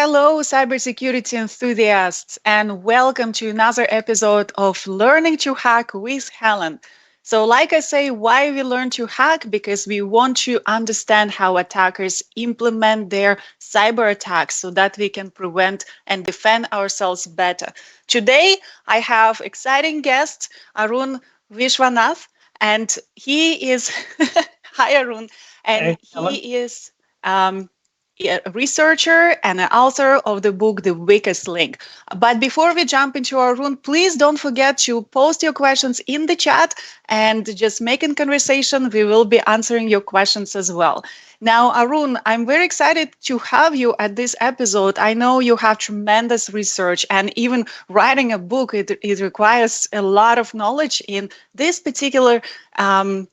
Hello, cybersecurity enthusiasts, and welcome to another episode of Learning to Hack with Helen. So, like I say, why we learn to hack? Because we want to understand how attackers implement their cyber attacks so that we can prevent and defend ourselves better. Today, I have exciting guest Arun Vishwanath, and he is hi Arun, and Hey, Helen. he is. Um, a researcher and an author of the book The Weakest Link. But before we jump into our room, please don't forget to post your questions in the chat and just make a conversation. We will be answering your questions as well. Now, Arun, I'm very excited to have you at this episode. I know you have tremendous research, and even writing a book, it requires a lot of knowledge in this particular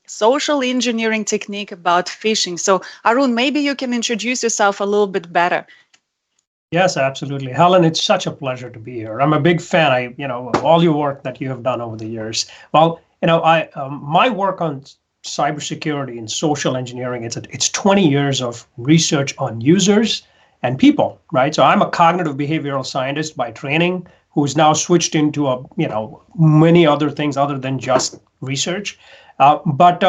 social engineering technique about phishing. So, Arun, maybe you can introduce yourself a little bit better. Yes, absolutely. Helen, it's such a pleasure to be here. I'm a big fan, of all your work that you have done over the years. Well, my work on cybersecurity and social engineering, it's 20 years of research on users and people, right? So I'm a cognitive behavioral scientist by training who's now switched into many other things other than just research. But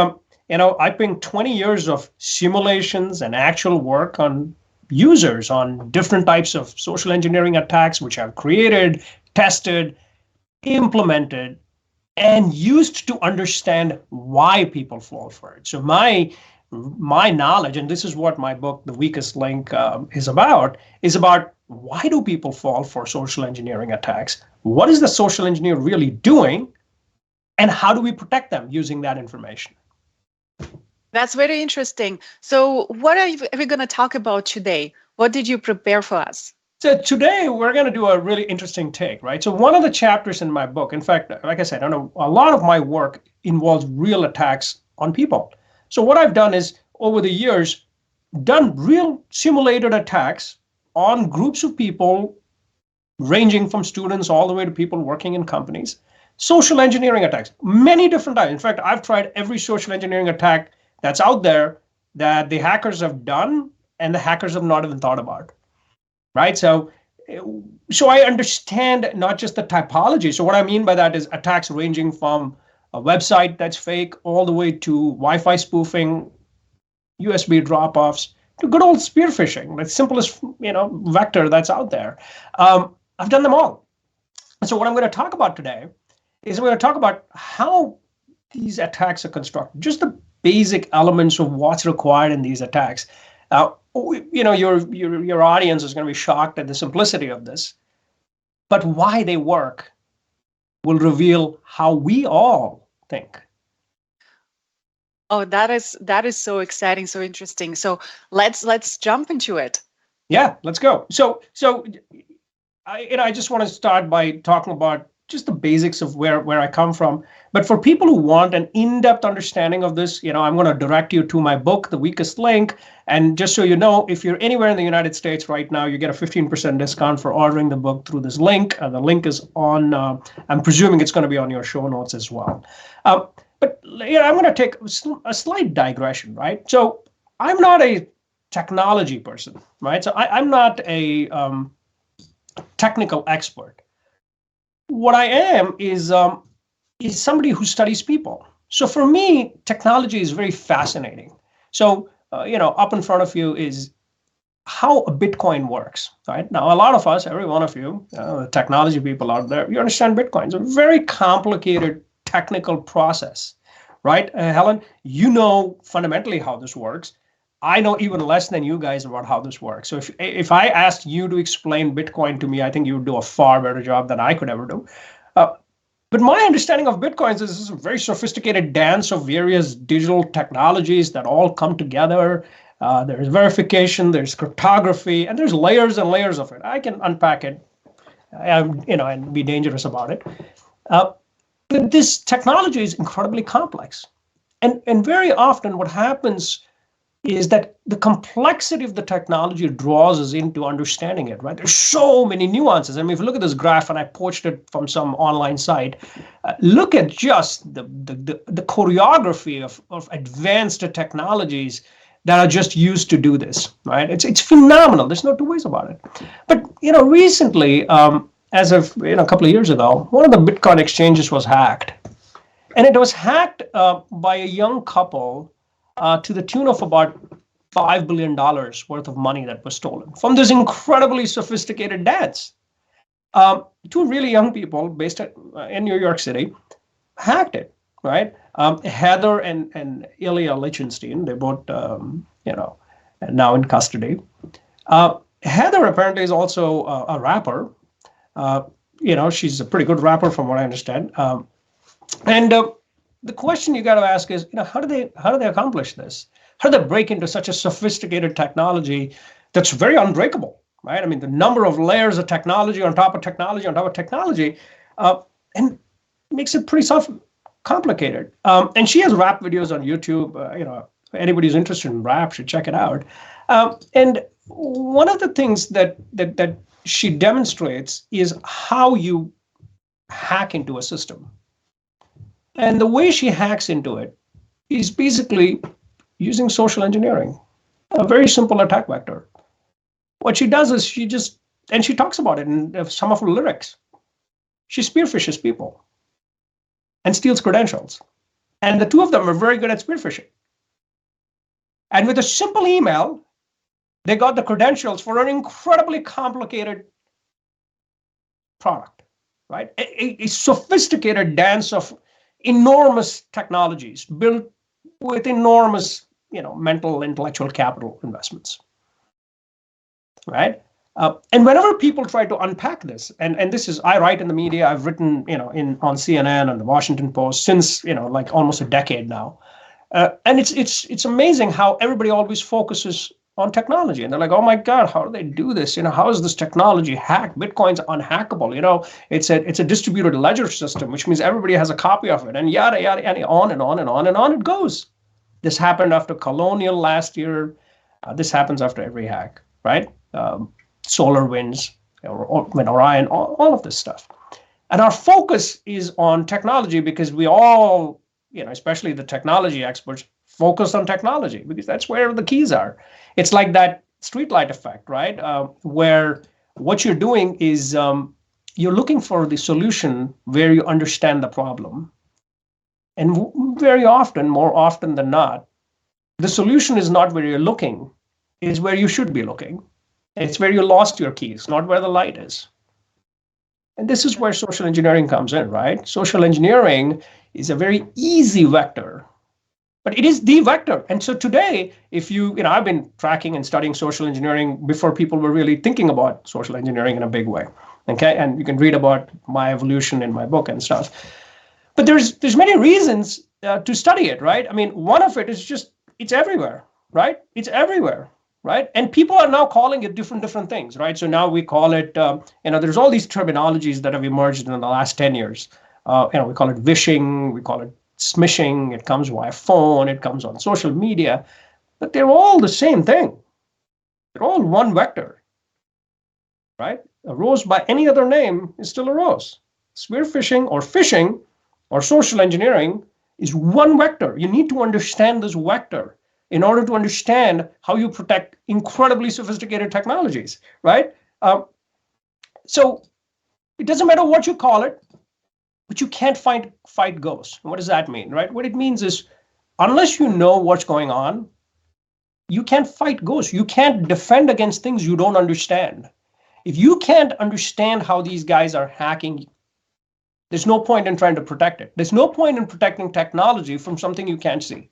I bring 20 years of simulations and actual work on users on different types of social engineering attacks, which I've created, tested, implemented, and used to understand why people fall for it. So my knowledge, and this is what my book, The Weakest Link, is about why do people fall for social engineering attacks? What is the social engineer really doing? And how do we protect them using that information? That's very interesting. So, what are we going to talk about today? What did you prepare for us? So today we're going to do a really interesting take, right? So one of the chapters in my book, in fact, like I said, I know a lot of my work involves real attacks on people. So what I've done is over the years done real simulated attacks on groups of people ranging from students all the way to people working in companies. Social engineering attacks, many different types. In fact, I've tried every social engineering attack that's out there that the hackers have done and the hackers have not even thought about, right? So I understand not just the typology. So what I mean by that is attacks ranging from a website that's fake all the way to Wi-Fi spoofing, USB drop-offs, to good old spear phishing, the simplest vector that's out there. I've done them all. So what I'm going to talk about today is we're going to talk about how these attacks are constructed, just the basic elements of what's required in these attacks. Your audience is going to be shocked at the simplicity of this, but why they work will reveal how we all think. Oh, that is so exciting, so interesting. So let's jump into it. Yeah, let's go. I just want to start by talking about just the basics of where I come from. But for people who want an in-depth understanding of this, I'm going to direct you to my book, The Weakest Link. And just so you know, if you're anywhere in the United States right now, you get a 15% discount for ordering the book through this link. The link is on, I'm presuming it's going to be on your show notes as well. But I'm going to take a slight digression, right? So I'm not a technology person, right? So I'm not a technical expert. What I am is somebody who studies people. So for me, technology is very fascinating. So up in front of you is how a Bitcoin works, right? Now, a lot of us, every one of you, the technology people out there, you understand Bitcoin. It's a very complicated technical process, right? Helen, you know fundamentally how this works. I know even less than you guys about how this works. So if I asked you to explain Bitcoin to me, I think you would do a far better job than I could ever do. But my understanding of Bitcoins is this is a very sophisticated dance of various digital technologies that all come together. There's verification, there's cryptography, and there's layers and layers of it. I can unpack it, and be dangerous about it. But this technology is incredibly complex. And very often what happens is that the complexity of the technology draws us into understanding it, right? There's so many nuances. I mean, if you look at this graph, and I poached it from some online site, look at just the choreography of advanced technologies that are just used to do this, right? It's phenomenal. There's no two ways about it. But recently, as of a couple of years ago, one of the Bitcoin exchanges was hacked, and it was hacked by a young couple to the tune of about $5 billion worth of money that was stolen from this incredibly sophisticated dance. Two really young people based in New York City hacked it, right? Heather and Ilya Lichtenstein, they both, now in custody. Heather apparently is also a rapper. She's a pretty good rapper from what I understand. And the question you got to ask is, how do they accomplish this? How do they break into such a sophisticated technology that's very unbreakable, right? I mean, the number of layers of technology on top of technology on top of technology, and makes it pretty complicated. And she has rap videos on YouTube. Anybody who's interested in rap should check it out. And one of the things that she demonstrates is how you hack into a system. And the way she hacks into it is basically using social engineering, a very simple attack vector. What she does is she talks about it in some of her lyrics. She spearfishes people and steals credentials. And the two of them are very good at spearfishing. And with a simple email, they got the credentials for an incredibly complicated product, right? A sophisticated dance of enormous technologies built with enormous, mental, intellectual capital investments, right? And whenever people try to unpack this, and this is, I write in the media, I've written, on CNN and the Washington Post since, like almost a decade now, and it's amazing how everybody always focuses on technology, and they're like, oh my God, how do they do this? How is this technology hacked? Bitcoin's unhackable. It's a distributed ledger system, which means everybody has a copy of it, and yada yada, and on and on and on and on it goes. This happened after Colonial last year. This happens after every hack, right? SolarWinds, Orion, all of this stuff. And our focus is on technology because we all, especially the technology experts, focus on technology because that's where the keys are. It's like that streetlight effect, right? Where what you're doing is you're looking for the solution where you understand the problem. And very often, more often than not, the solution is not where you're looking, is where you should be looking. It's where you lost your keys, not where the light is. And this is where social engineering comes in, right? Social engineering is a very easy vector, but it is the vector. And so today, if I've been tracking and studying social engineering before people were really thinking about social engineering in a big way, okay? And you can read about my evolution in my book and stuff. But there's many reasons to study it, right? I mean, one of it is just, it's everywhere, right? It's everywhere. Right? And people are now calling it different things, right? So now we call it, there's all these terminologies that have emerged in the last 10 years. We call it vishing, we call it smishing, it comes via phone, it comes on social media, but they're all the same thing. They're all one vector, right? A rose by any other name is still a rose. Spearfishing or social engineering is one vector. You need to understand this vector in order to understand how you protect incredibly sophisticated technologies, right? So it doesn't matter what you call it, but you can't fight ghosts. What does that mean, right? What it means is, unless you know what's going on, you can't fight ghosts. You can't defend against things you don't understand. If you can't understand how these guys are hacking, there's no point in trying to protect it. There's no point in protecting technology from something you can't see.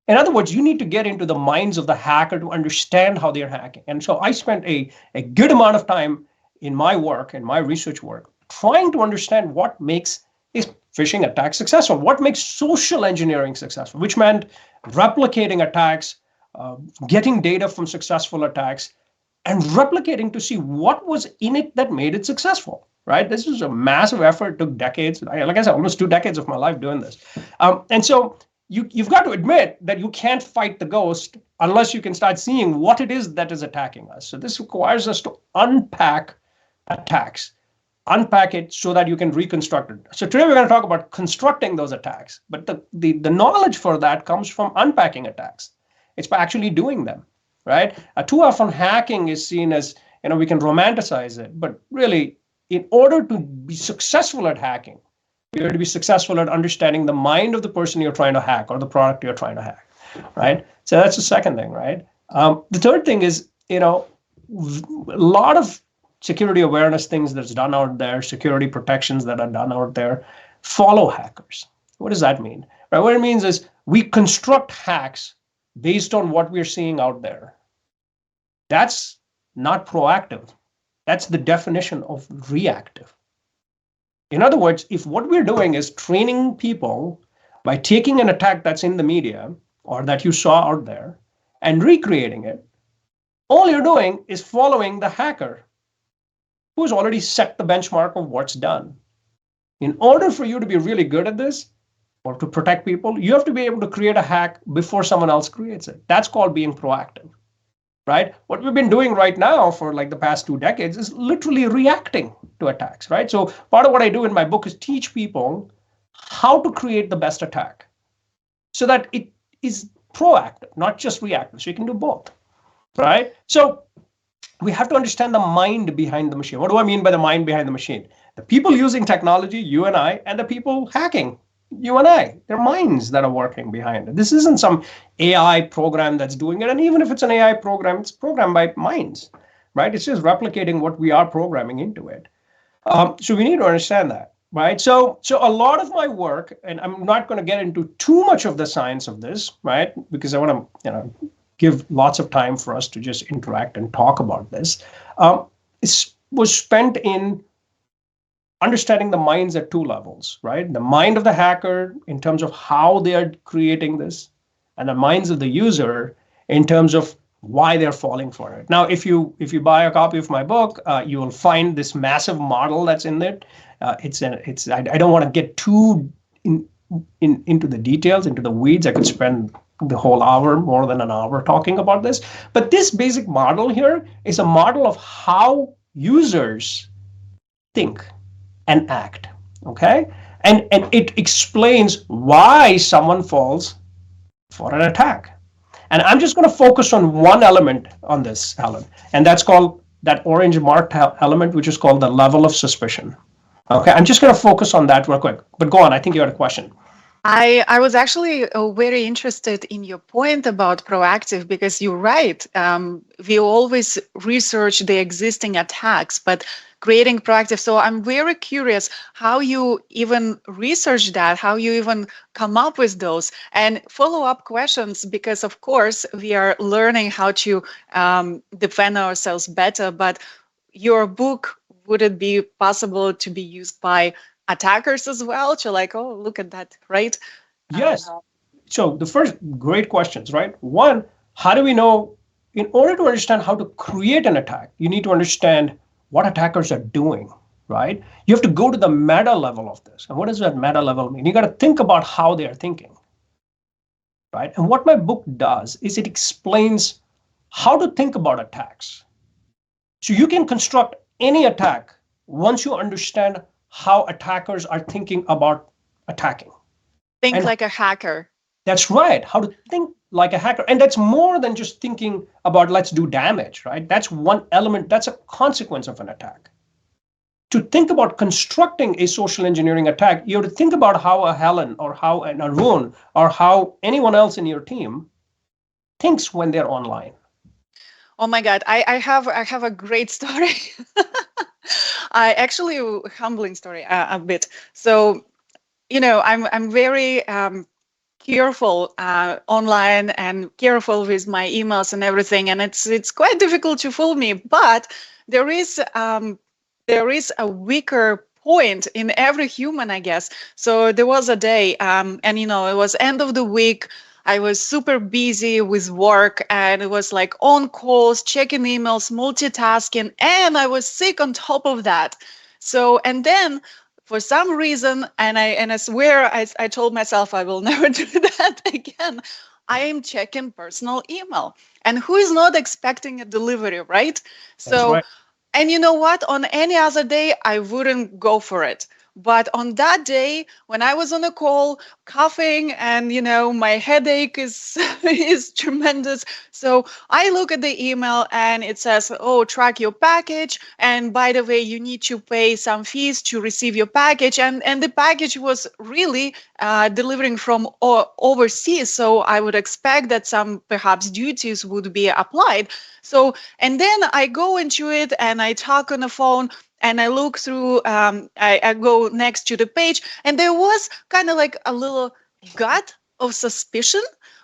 In other words, you need to get into the minds of the hacker to understand how they're hacking. And so I spent a good amount of time in my work, in my research work, trying to understand what makes a phishing attack successful, what makes social engineering successful, which meant replicating attacks, getting data from successful attacks, and replicating to see what was in it that made it successful, right? This was a massive effort, it took decades. Like I said, almost 2 decades of my life doing this. And so you've got to admit that you can't fight the ghost unless you can start seeing what it is that is attacking us. So this requires us to unpack attacks, unpack it so that you can reconstruct it. So today we're going to talk about constructing those attacks, but the knowledge for that comes from unpacking attacks. It's by actually doing them, right? Too often hacking is seen as, we can romanticize it, but really, in order to be successful at hacking, you have to be successful at understanding the mind of the person you're trying to hack or the product you're trying to hack, right? So that's the second thing, right? The third thing is, a lot of security awareness things that's done out there, security protections that are done out there, follow hackers. What does that mean? Right? What it means is we construct hacks based on what we're seeing out there. That's not proactive. That's the definition of reactive. In other words, if what we're doing is training people by taking an attack that's in the media or that you saw out there and recreating it, all you're doing is following the hacker who's already set the benchmark of what's done. In order for you to be really good at this or to protect people, you have to be able to create a hack before someone else creates it. That's called being proactive, right? What we've been doing right now for like the past 2 decades is literally reacting to attacks, right? So part of what I do in my book is teach people how to create the best attack so that it is proactive, not just reactive. So you can do both, right? So we have to understand the mind behind the machine. What do I mean by the mind behind the machine? The people using technology, you and I, and the people hacking, you and I. They're minds that are working behind it. This isn't some AI program that's doing it. And even if it's an AI program, it's programmed by minds, right? It's just replicating what we are programming into it. So we need to understand that, right? So a lot of my work, and I'm not going to get into too much of the science of this, right? Because I want to, give lots of time for us to just interact and talk about this. It was spent in understanding the minds at two levels, right? The mind of the hacker in terms of how they are creating this, and the minds of the user in terms of why they're falling for it. Now, if you buy a copy of my book, you will find this massive model that's in it. I don't want to get too into the details, into the weeds. I could spend the whole hour, more than an hour, talking about this. But this basic model here is a model of how users think and act. Okay, and it explains why someone falls for an attack. And I'm just going to focus on one element on this, Helen, and that's called that orange marked element, which is called the level of suspicion. Okay, I'm just going to focus on that real quick. But go on. I think you had a question. I was actually very interested in your point about proactive because you're right. We always research the existing attacks, but creating proactive. So I'm very curious how you even research that, how you even come up with those, and follow-up questions, because of course we are learning how to defend ourselves better. But your book, would it be possible to be used by attackers as well, to like, oh, look at that, right? Yes. So the first great questions, right? One, how do we know, in order to understand how to create an attack, you need to understand what attackers are doing, right? You have to go to the meta level of this. And what does that meta level mean? You got to think about how they are thinking, right? And what my book does is it explains how to think about attacks. So you can construct any attack once you understand how attackers are thinking about attacking. Think like a hacker. That's right. How to think like a hacker. And that's more than just thinking about let's do damage, right? That's one element. That's a consequence of an attack. To think about constructing a social engineering attack, you have to think about how a Helen or how an Arun or how anyone else in your team thinks when they're online. Oh my God, I have a great story. I actually humbling story a bit. So, I'm very careful online and careful with my emails and everything, and it's quite difficult to fool me. But there is a weaker point in every human, I guess. So there was a day, and it was end of the week. I was super busy with work, and it was like on calls, checking emails, multitasking, and I was sick on top of that. So, and then for some reason, and I swear I told myself I will never do that again, I am checking personal email. And who is not expecting a delivery, right? That's So, right. and you know what? On any other day, I wouldn't go for it. But on that day, when I was on a call, coughing, and my headache is is tremendous. So I look at the email and it says, "Oh, track your package. And by the way, you need to pay some fees to receive your package." And the package was really delivering from overseas. So I would expect that some perhaps duties would be applied. So, and then I go into it and I talk on the phone and I look through, I go next to the page, and there was kind of like a little gut of suspicion.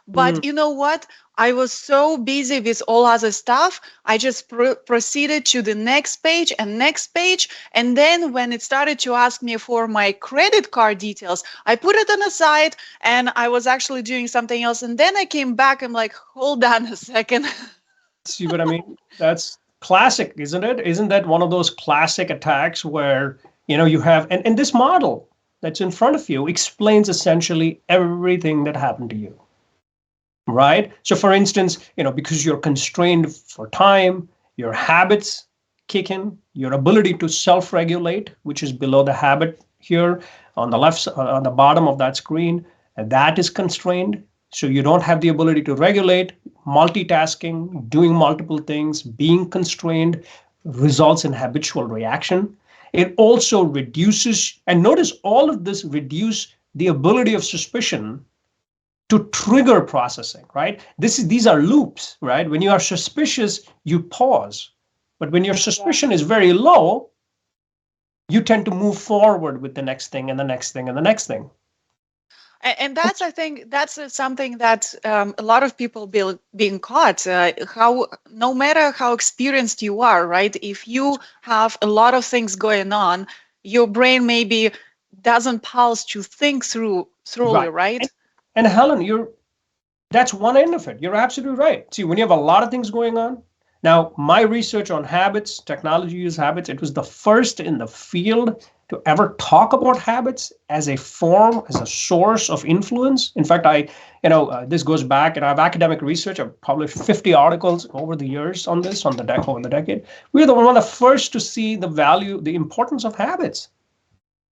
But you know what? I was so busy with all other stuff. I just proceeded to the next page and next page. And then when it started to ask me for my credit card details, I put it on the side and I was actually doing something else. And then I came back. I'm like, hold on a second. See what I mean? That's classic, isn't it? Isn't that one of those classic attacks where, you have, and this model that's in front of you explains essentially everything that happened to you, right? So for instance, because you're constrained for time, your habits kick in, your ability to self-regulate, which is below the habit here on the left, on the bottom of that screen, and that is constrained. So you don't have the ability to regulate, multitasking, doing multiple things, being constrained results in habitual reaction. It also reduces, and notice all of this reduce the ability of suspicion to trigger processing, right? These are loops, right? When you are suspicious, you pause. But when your suspicion is very low, you tend to move forward with the next thing and the next thing and the next thing. And that's, I think, that's something that a lot of people being caught. How, no matter how experienced you are, right? If you have a lot of things going on, your brain maybe doesn't pause to think thoroughly, Right. right? And Helen, that's one end of it. You're absolutely right. See, when you have a lot of things going on, now my research on habits, technology use habits, it was the first in the field to ever talk about habits as a form, as a source of influence. In fact, this goes back, and I have academic research. I've published 50 articles over the years on this, over the decade. We're one of the first to see the value, the importance of habits.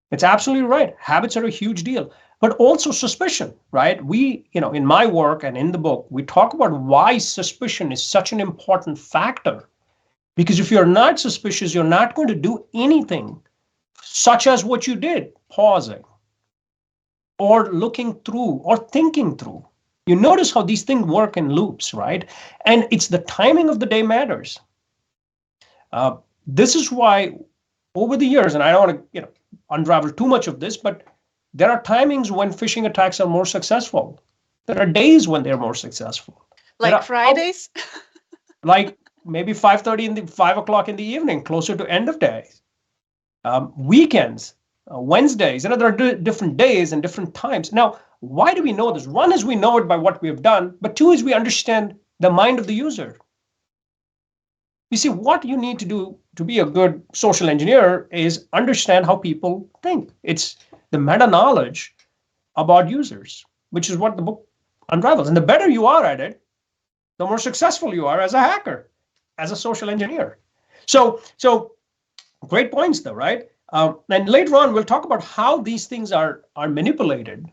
It's absolutely right. Habits are a huge deal, but also suspicion, right? In my work and in the book, we talk about why suspicion is such an important factor. Because if you're not suspicious, you're not going to do anything such as what you did, pausing or looking through or thinking through. You notice how these things work in loops, right? And it's the timing of the day matters. This is why over the years, and I don't want to, unravel too much of this, but there are timings when phishing attacks are more successful. There are days when they're more successful. Like Fridays. Like maybe 5:30 in the 5 o'clock in the evening, closer to end of day. Weekends, Wednesdays. There are different days and different times. Now, why do we know this? One is we know it by what we have done, but two is we understand the mind of the user. You see, what you need to do to be a good social engineer is understand how people think. It's the meta knowledge about users, which is what the book unravels. And the better you are at it, the more successful you are as a hacker, as a social engineer. So great points, though, right? And later on, we'll talk about how these things are manipulated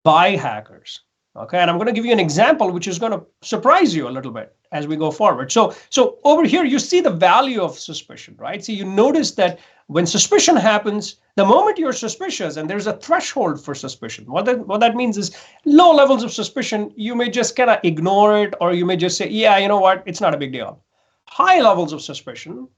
by hackers. Okay, and I'm going to give you an example which is going to surprise you a little bit as we go forward. So over here, you see the value of suspicion, right? So you notice that when suspicion happens, the moment you're suspicious, and there's a threshold for suspicion, what that means is low levels of suspicion, you may just kind of ignore it, or you may just say, yeah, you know what, it's not a big deal. High levels of suspicion,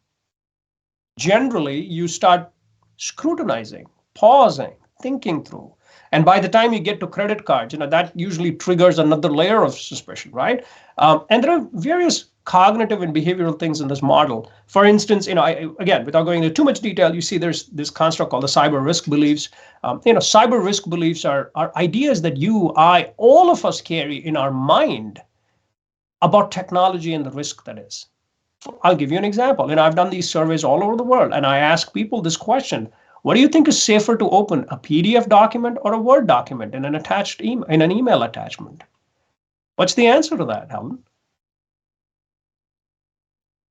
generally, you start scrutinizing, pausing, thinking through. And by the time you get to credit cards, that usually triggers another layer of suspicion, right? And there are various cognitive and behavioral things in this model. For instance, again, without going into too much detail, you see there's this construct called the cyber risk beliefs. Cyber risk beliefs are ideas that you, I, all of us carry in our mind about technology and the risk that is. I'll give you an example. I've done these surveys all over the world, and I ask people this question: what do you think is safer to open, a PDF document or a Word document in an email attachment? What's the answer to that, Helen?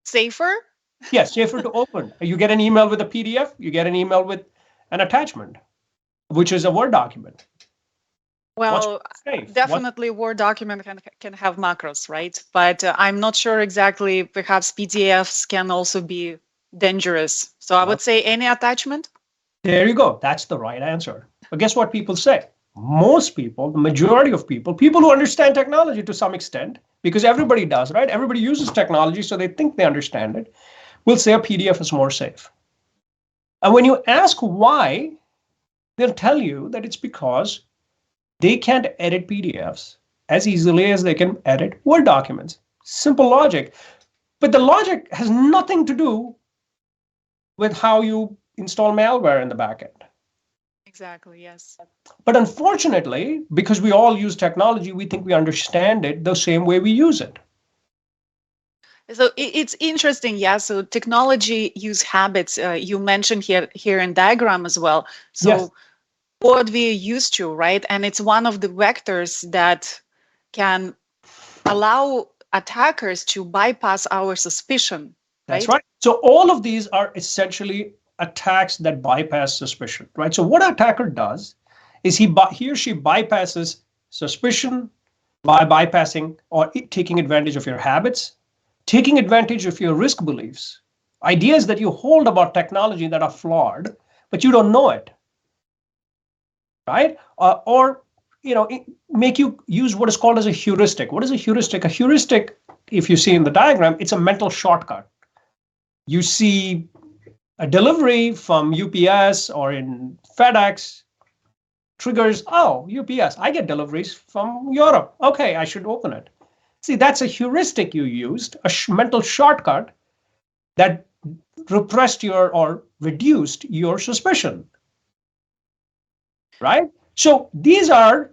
Safer. Yes, safer to open. You get an email with a PDF, you get an email with an attachment, which is a Word document. What's Well, safe? What? definitely Word document can have macros, right? But I'm not sure exactly. Perhaps PDFs can also be dangerous. So I Well, would say any attachment. there you go. That's the right answer. But guess what people say? Most people, the majority of people, people who understand technology to some extent, because everybody does, right? Everybody uses technology, so they think they understand it, will say a PDF is more safe. And when you ask why, they'll tell you that it's because they can't edit PDFs as easily as they can edit Word documents. Simple logic. But the logic has nothing to do with how you install malware in the backend. Exactly. Yes. But unfortunately, because we all use technology, we think we understand it the same way we use it. So it's interesting, yeah. So technology use habits. You mentioned here in diagram as well. Yes, So what we're used to, right? And it's one of the vectors that can allow attackers to bypass our suspicion, that's right? right. So all of these are essentially attacks that bypass suspicion, right? So what an attacker does is he or she bypasses suspicion by bypassing or taking advantage of your habits, taking advantage of your risk beliefs, ideas that you hold about technology that are flawed, but you don't know it, right? Or make you use what is called as a heuristic. What is a heuristic? A heuristic, if you see in the diagram, it's a mental shortcut. You see a delivery from UPS or in FedEx triggers, oh, UPS, I get deliveries from Europe. Okay, I should open it. See, that's a heuristic you used, a mental shortcut that repressed your or reduced your suspicion, right? So these are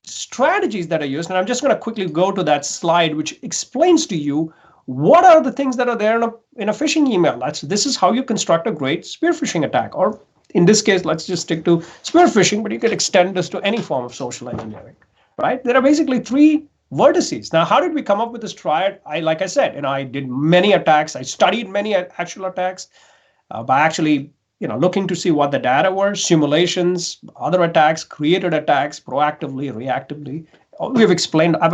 strategies that are used, and I'm just going to quickly go to that slide, which explains to you what are the things that are there in a phishing email. This is how you construct a great spear phishing attack, or in this case, let's just stick to spear phishing, but you can extend this to any form of social engineering, right? There are basically three vertices. Now, how did we come up with this triad? Like I said, I did many attacks. I studied many actual attacks by actually looking to see what the data were, simulations, other attacks, created attacks, proactively, reactively. I've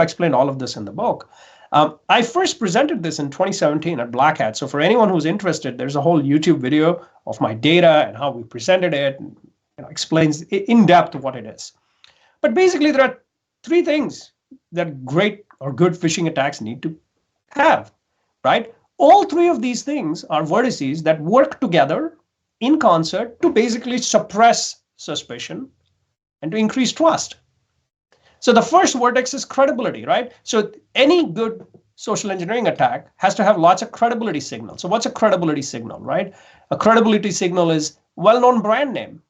explained all of this in the book. I first presented this in 2017 at Black Hat. So for anyone who's interested, there's a whole YouTube video of my data and how we presented it, and explains in depth what it is. But basically, there are three things that great or good phishing attacks need to have, right? All three of these things are vertices that work together in concert to basically suppress suspicion and to increase trust. So the first vertex is credibility, right? So any good social engineering attack has to have lots of credibility signals. So what's a credibility signal, right? A credibility signal is well-known brand name,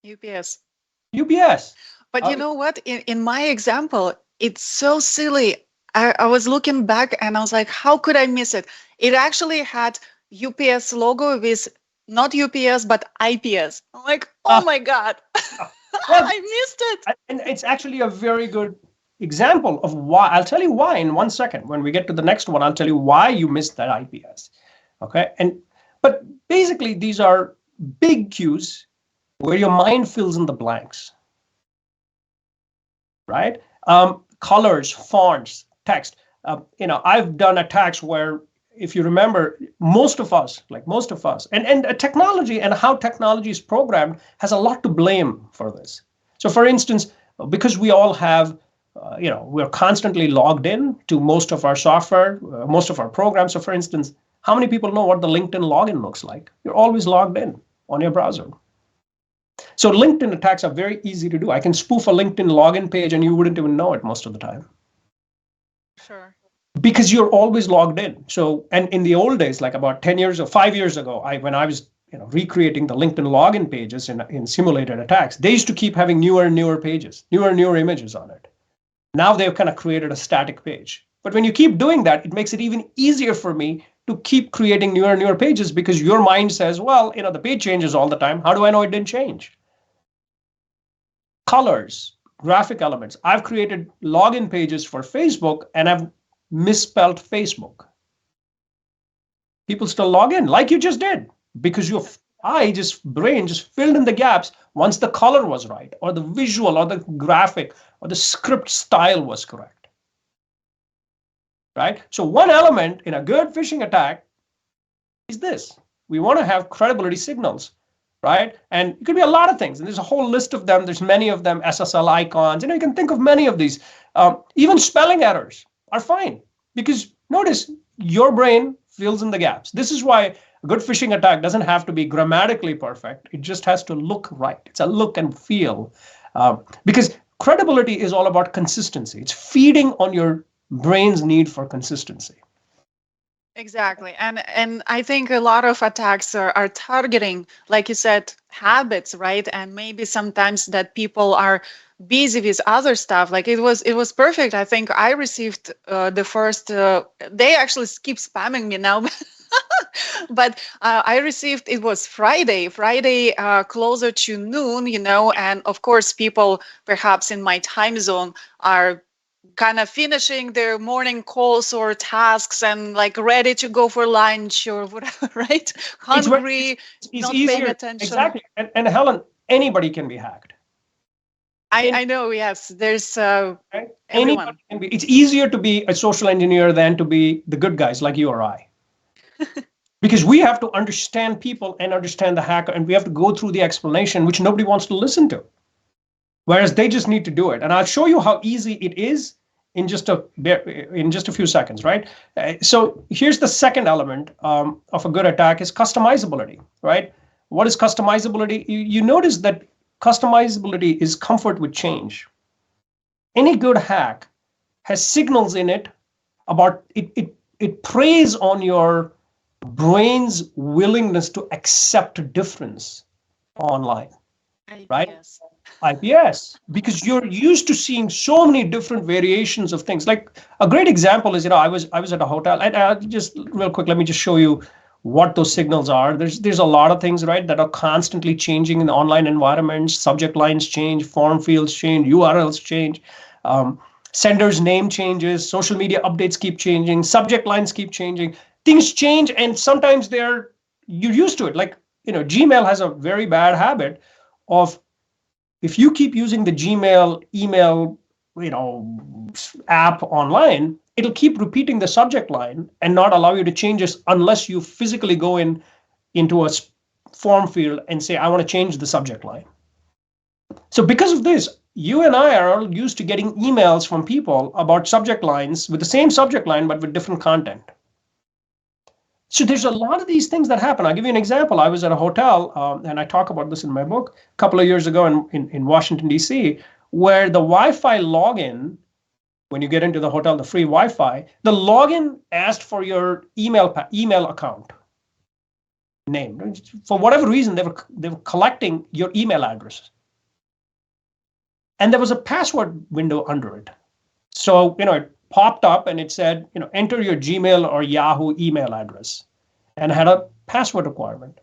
UPS. UPS. But you know what? In my example, it's so silly. I was looking back and I was like, how could I miss it? It actually had UPS logo with not UPS, but IPS. I'm like, oh Uh, my God, well, I missed it. and it's actually a very good example of why. I'll tell you why in 1 second. When we get to the next one, I'll tell you why you missed that IPS. Okay. But basically, these are big cues where your mind fills in the blanks, right? Colors, fonts, text. I've done attacks where, if you remember, most of us, and technology and how technology is programmed has a lot to blame for this. So, for instance, because we all have, we're constantly logged in to most of our software, most of our programs. So, for instance, how many people know what the LinkedIn login looks like? You're always logged in on your browser. So LinkedIn attacks are very easy to do. I can spoof a LinkedIn login page and you wouldn't even know it most of the time Sure. because you're always logged in. So, and in the old days, like about 10 years or 5 years ago, when I was recreating the LinkedIn login pages in simulated attacks, they used to keep having newer and newer pages, newer and newer images on it. Now they've kind of created a static page. But when you keep doing that, it makes it even easier for me to keep creating newer and newer pages because your mind says, well, the page changes all the time. How do I know it didn't change? Colors, graphic elements. I've created login pages for Facebook and I've misspelled Facebook. People still log in like you just did because your brain just filled in the gaps once the color was right, or the visual, or the graphic, or the script style was correct. Right? So one element in a good phishing attack is this. We want to have credibility signals, right? And it could be a lot of things. And there's a whole list of them. There's many of them, SSL icons. You can think of many of these. Even spelling errors are fine because notice your brain fills in the gaps. This is why a good phishing attack doesn't have to be grammatically perfect. It just has to look right. It's a look and feel. Because credibility is all about consistency. It's feeding on your brain's need for consistency. Exactly. And I think a lot of attacks are targeting, like you said, habits, right? And maybe sometimes that people are busy with other stuff. Like it was perfect. I think I received the first they actually keep spamming me now. But I received, it was Friday closer to noon, and of course people perhaps in my time zone are kind of finishing their morning calls or tasks and like ready to go for lunch or whatever, right? Hungry, it's not paying easier. attention. Exactly. And Helen, anybody can be hacked. I know, yes, there's Right? everyone. Anybody can be. It's easier to be a social engineer than to be the good guys like you or I. Because we have to understand people and understand the hacker, and we have to go through the explanation, which nobody wants to listen to. Whereas they just need to do it. And I'll show you how easy it is in just a few seconds, right? So here's the second element of a good attack is customizability, right? What is customizability? You notice that customizability is comfort with change. Any good hack has signals in it about it preys on your brain's willingness to accept difference online, right? IPS. IPS, because you're used to seeing so many different variations of things. Like a great example is, I was at a hotel, and just real quick, let me just show you what those signals are. There's a lot of things, right, that are constantly changing in the online environments. Subject lines change, form fields change, URLs change, um, sender's name changes, social media updates keep changing, subject lines keep changing, things change, and sometimes you're used to it. Like, Gmail has a very bad habit of, if you keep using the Gmail email, app online, it'll keep repeating the subject line and not allow you to change it unless you physically go into a form field and say, I want to change the subject line. So because of this, you and I are all used to getting emails from people about subject lines with the same subject line but with different content. So there's a lot of these things that happen. I'll give you an example. I was at a hotel, and I talk about this in my book, a couple of years ago in Washington, D.C., where the Wi-Fi login, when you get into the hotel, the free Wi-Fi, the login asked for your email account name. For whatever reason, they were collecting your email address. And there was a password window under it. So, it popped up and it said, enter your Gmail or Yahoo email address, and had a password requirement.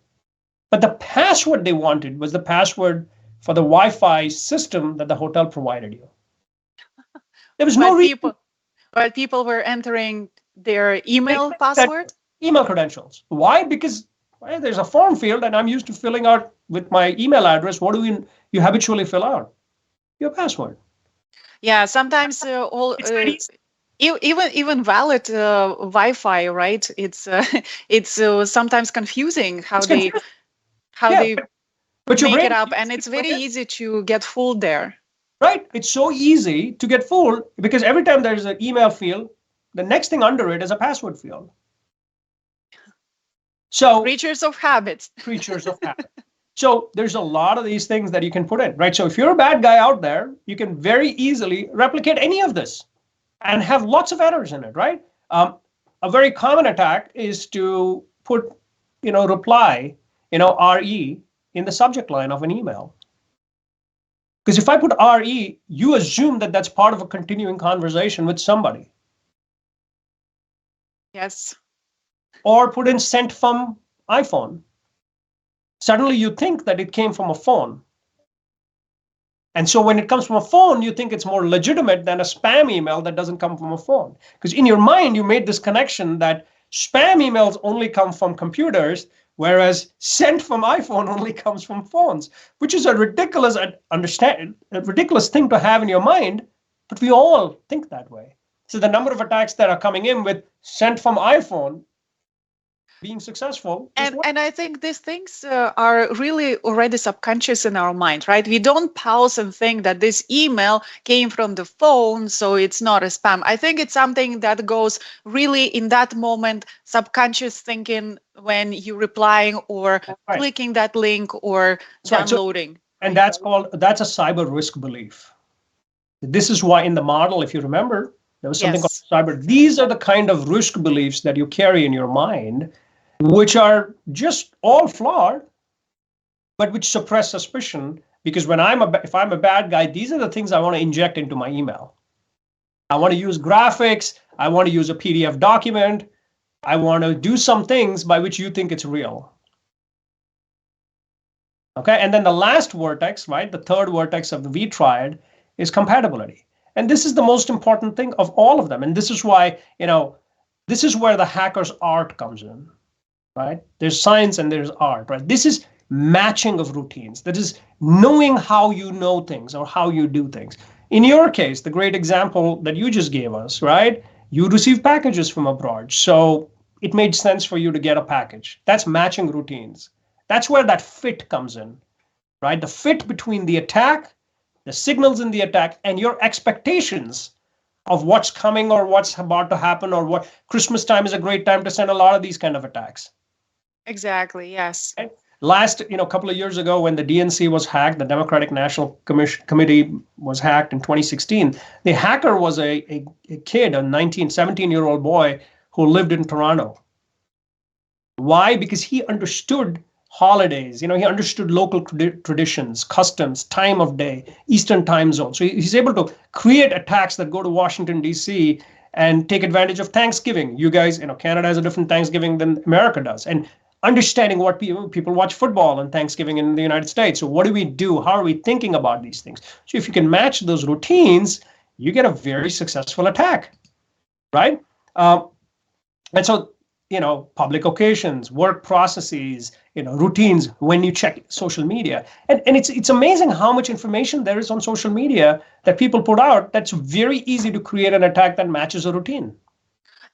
But the password they wanted was the password for the Wi-Fi system that the hotel provided you. There was no reason. But people were entering their email password. Email credentials. Why? Because there's a form field and I'm used to filling out with my email address. What do you habitually fill out? Your password. Yeah, sometimes even valid Wi-Fi, right? It's sometimes confusing how they but your make brain it up, and it's very easy to get fooled there. Right? It's so easy to get fooled because every time there's an email field, the next thing under it is a password field. So creatures of habits. Creatures of habit. So there's a lot of these things that you can put in, right? So if you're a bad guy out there, you can very easily replicate any of this and have lots of errors in it, right? A very common attack is to put, reply, RE in the subject line of an email. Because if I put RE, you assume that that's part of a continuing conversation with somebody. Yes. Or put in sent from iPhone. Suddenly you think that it came from a phone. And so when it comes from a phone, you think it's more legitimate than a spam email that doesn't come from a phone. Because in your mind, you made this connection that Spam emails only come from computers, whereas sent from iPhone only comes from phones, which is a ridiculous thing to have in your mind, but we all think that way. So the number of attacks that are coming in with sent from iPhone being successful is what. And I think these things are really already subconscious in our mind, right? We don't pause and think that this email came from the phone, so it's not a spam. I think it's something that goes really in that moment, subconscious thinking when you're replying or Right. clicking that link or That's right. So, downloading. and Right? that's a cyber risk belief. This is why in the model, if you remember, there was something called Yes. cyber. These are the kind of risk beliefs that you carry in your mind, which are just all flawed, but which suppress suspicion. Because if I'm a bad guy, these are the things I want to inject into my email. I want to use graphics. I want to use a PDF document. I want to do some things by which you think it's real. Okay, and then the last vertex, right, the third vertex of the V triad is compatibility. And this is the most important thing of all of them. And this is why, this is where the hacker's art comes in, right? There's science and there's art, right? This is matching of routines. That is knowing how you know things or how you do things. In your case, the great example that you just gave us, right? You receive packages from abroad. So it made sense for you to get a package. That's matching routines. That's where that fit comes in, right? The fit between the attack, the signals in the attack, and your expectations of what's coming or what's about to happen, or what Christmas time is a great time to send a lot of these kind of attacks. Exactly. Yes. Right? Last, couple of years ago, when the DNC was hacked, the Democratic National Committee was hacked in 2016. The hacker was a kid, a 17-year-old boy who lived in Toronto. Why? Because he understood holidays. He understood local traditions, customs, time of day, Eastern time zone. So he's able to create attacks that go to Washington, D.C. and take advantage of Thanksgiving. You guys, Canada has a different Thanksgiving than America does. And understanding what people watch football on Thanksgiving in the United States. So what do we do? How are we thinking about these things? So if you can match those routines, you get a very successful attack, right? And so, public occasions, work processes, routines when you check social media. And it's amazing how much information there is on social media that people put out that's very easy to create an attack that matches a routine.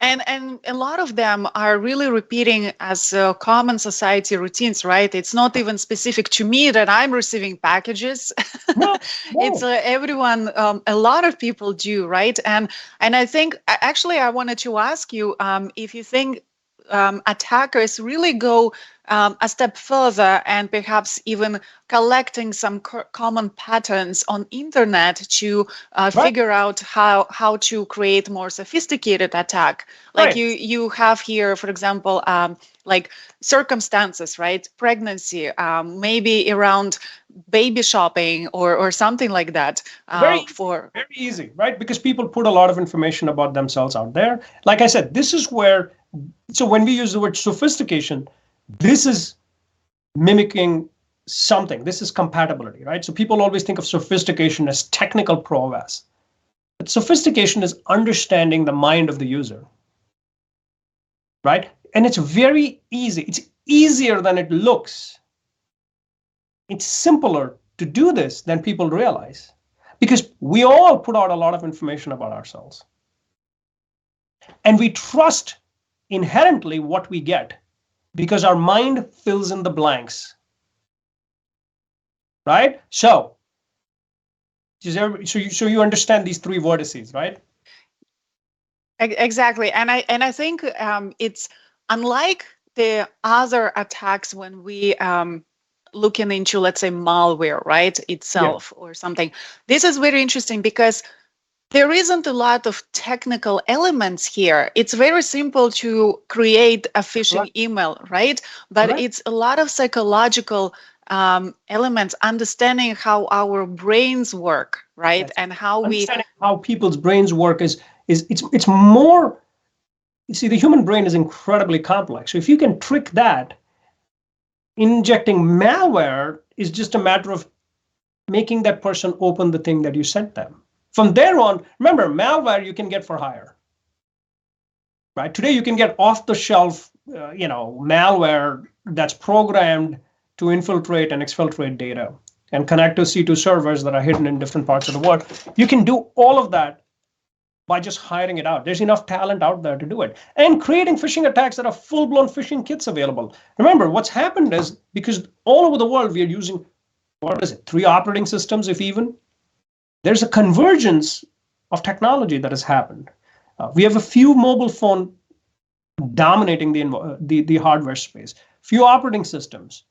And a lot of them are really repeating as common society routines, right? It's not even specific to me that I'm receiving packages. No. It's everyone. A lot of people do, right? And I think actually I wanted to ask you if you think attackers really go a step further and perhaps even collecting some common patterns on internet to figure out how to create more sophisticated attack. Like Right. you have here, for example, like circumstances, right? Pregnancy, maybe around baby shopping or something like that. Very easy, right? Because people put a lot of information about themselves out there. Like I said, this is where, so when we use the word sophistication, this is mimicking something. This is compatibility, right? So people always think of sophistication as technical prowess. But sophistication is understanding the mind of the user, right? And it's very easy. It's easier than it looks. It's simpler to do this than people realize, because we all put out a lot of information about ourselves. And we trust inherently what we get because our mind fills in the blanks, right? So you understand these three vertices, right? Exactly. And I think it's unlike the other attacks when we looking into, let's say, malware, right, itself or something. This is very interesting because there isn't a lot of technical elements here. It's very simple to create a phishing email, right? But it's a lot of psychological elements, understanding how our brains work, right? And how understanding how people's brains work is it's more. You see, the human brain is incredibly complex. So if you can trick that, injecting malware is just a matter of making that person open the thing that you sent them. From there on, remember, malware you can get for hire. right? Today you can get off the shelf, malware that's programmed to infiltrate and exfiltrate data and connect to C2 servers that are hidden in different parts of the world. You can do all of that by just hiring it out. There's enough talent out there to do it. And creating phishing attacks that are full-blown phishing kits available. Remember, what's happened is because all over the world we are using, what is it, 3 operating systems, if even? There's a convergence of technology that has happened. We have a few mobile phone dominating the hardware space, few operating systems,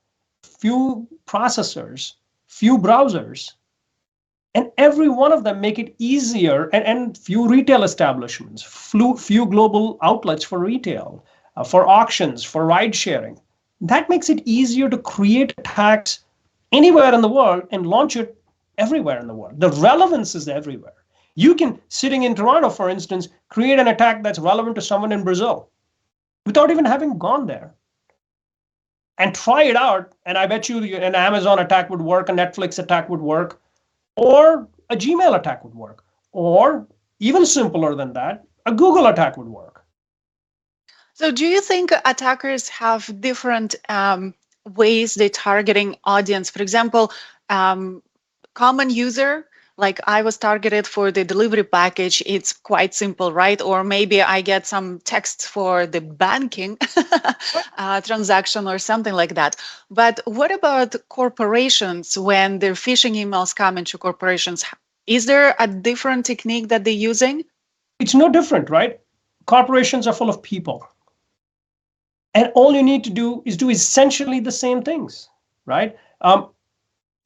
few processors, few browsers, and every one of them make it easier, and few retail establishments, few global outlets for retail, for auctions, for ride sharing. That makes it easier to create attacks anywhere in the world and launch it everywhere in the world. The relevance is everywhere. You can, sitting in Toronto, for instance, create an attack that's relevant to someone in Brazil without even having gone there. And try it out, and I bet you an Amazon attack would work, a Netflix attack would work, or a Gmail attack would work, or even simpler than that, a Google attack would work. So, do you think attackers have different ways they're targeting audience? For example, common user, like I was targeted for the delivery package, it's quite simple, right? Or maybe I get some text for the banking transaction or something like that. But what about corporations when their phishing emails come into corporations? Is there a different technique that they're using? It's no different, right? Corporations are full of people. And all you need to do is do essentially the same things, right?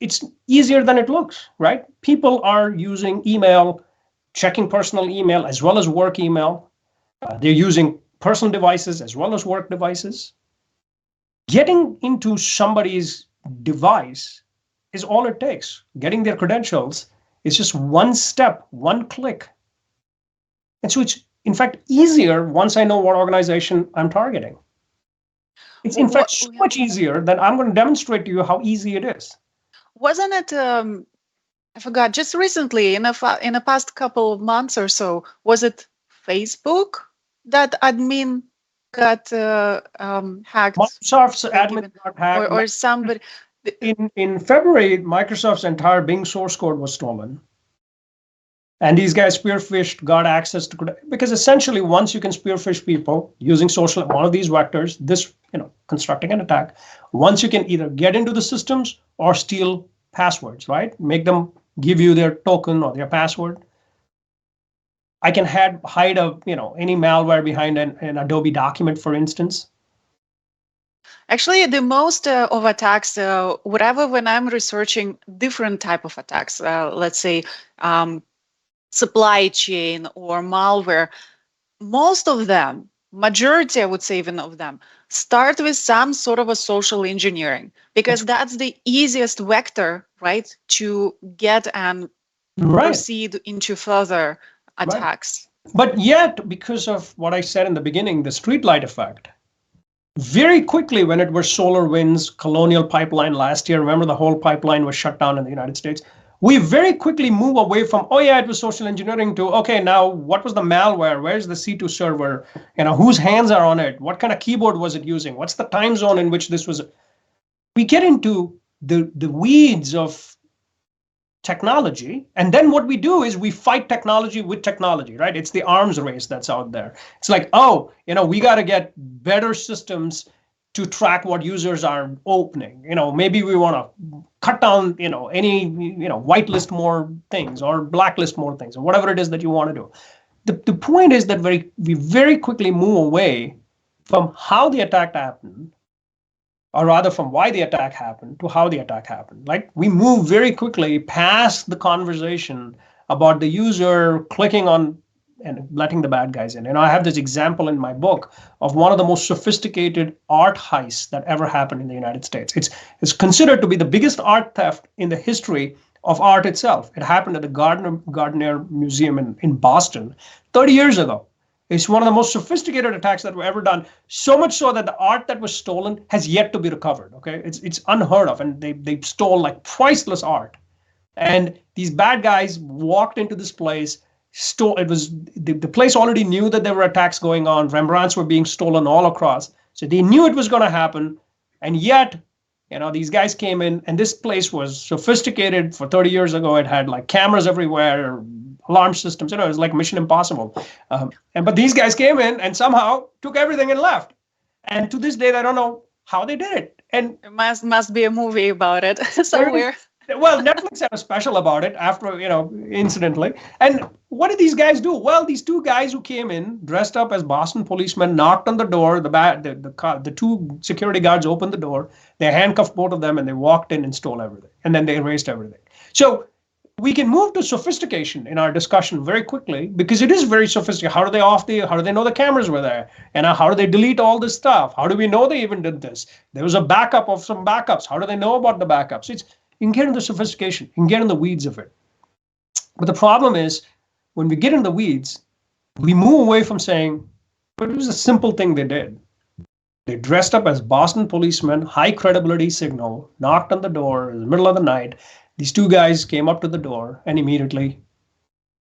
It's easier than it looks, right? People are using email, checking personal email as well as work email. They're using personal devices as well as work devices. Getting into somebody's device is all it takes. Getting their credentials is just one step, one click. And so it's, in fact, easier once I know what organization I'm targeting. It's, in fact, so much easier that I'm going to demonstrate to you how easy it is. Wasn't it, I forgot, just recently, in the past couple of months or so, was it Facebook that admin got hacked? Microsoft's admin got hacked. Or somebody. In February, Microsoft's entire Bing source code was stolen. And these guys spearphished, got access to, because essentially once you can spearphish people using social, one of these vectors, this, constructing an attack, once you can either get into the systems or steal passwords, right? Make them give you their token or their password. I can hide any malware behind an Adobe document, for instance. Actually, the most of attacks, whatever, when I'm researching different type of attacks, let's say supply chain or malware, most of them, majority, I would say even of them, start with some sort of a social engineering, because that's the easiest vector, right, to get and proceed into further attacks. But yet, because of what I said in the beginning, the streetlight effect, very quickly when it was SolarWinds, Colonial Pipeline last year, remember the whole pipeline was shut down in the United States, we very quickly move away from, oh yeah, it was social engineering, to, okay, now what was the malware? Where's the C2 server? Whose hands are on it? What kind of keyboard was it using? What's the time zone in which this was? We get into the weeds of technology. And then what we do is we fight technology with technology, right? It's the arms race that's out there. It's like, oh, we got to get better systems to track what users are opening. Maybe we want to cut down, any, whitelist more things or blacklist more things or whatever it is that you want to do. The point is that we very quickly move away from how the attack happened, or rather from why the attack happened, to how the attack happened. Like, we move very quickly past the conversation about the user clicking on and letting the bad guys in. I have this example in my book of one of the most sophisticated art heists that ever happened in the United States. It's considered to be the biggest art theft in the history of art itself. It happened at the Gardner Museum in Boston 30 years ago. It's one of the most sophisticated attacks that were ever done, so much so that the art that was stolen has yet to be recovered. Okay, it's unheard of, and they stole like priceless art. And these bad guys walked into this place, It was the place already knew that there were attacks going on. Rembrandts were being stolen all across. So they knew it was going to happen. And yet, these guys came in, and this place was sophisticated. For 30 years ago, it had like cameras everywhere, alarm systems. It was like Mission Impossible. But these guys came in and somehow took everything and left. And to this day, I don't know how they did it. And it must be a movie about it somewhere. Well, Netflix had a special about it after, incidentally. And what did these guys do? Well, these two guys who came in dressed up as Boston policemen knocked on the door. The two security guards opened the door. They handcuffed both of them and they walked in and stole everything. And then they erased everything. So we can move to sophistication in our discussion very quickly because it is very sophisticated. How do they know the cameras were there? And how do they delete all this stuff? How do we know they even did this? There was a backup of some backups. How do they know about the backups? You can get into sophistication. You can get in the weeds of it. But the problem is, when we get in the weeds, we move away from saying, but it was a simple thing they did. They dressed up as Boston policemen, high credibility signal, knocked on the door in the middle of the night. These two guys came up to the door, and immediately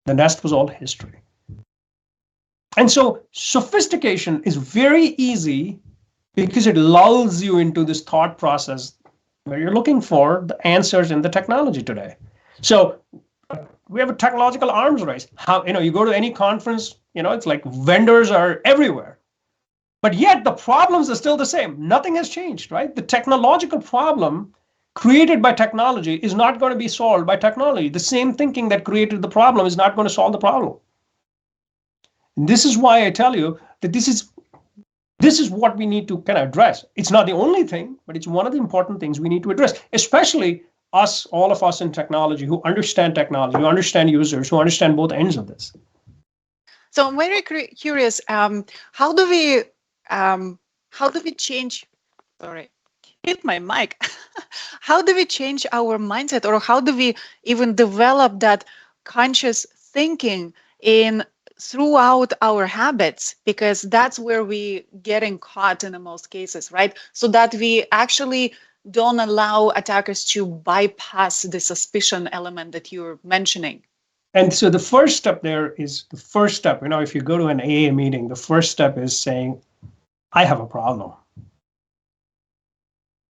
the rest was all history. And so sophistication is very easy because it lulls you into this thought process where you're looking for the answers in the technology today. So we have a technological arms race. You go to any conference, it's like vendors are everywhere. But yet the problems are still the same. Nothing has changed, right? The technological problem created by technology is not going to be solved by technology. The same thinking that created the problem is not going to solve the problem. And this is why I tell you that this is what we need to kind of address. It's not the only thing, but it's one of the important things we need to address, especially all of us in technology who understand technology, who understand users, who understand both ends of this. So I'm very curious, how do we change, sorry, hit my mic. How do we change our mindset, or how do we even develop that conscious thinking throughout our habits, because that's where we getting caught in the most cases, right? So that we actually don't allow attackers to bypass the suspicion element that you're mentioning. And so the first step there is if you go to an AA meeting, the first step is saying, I have a problem.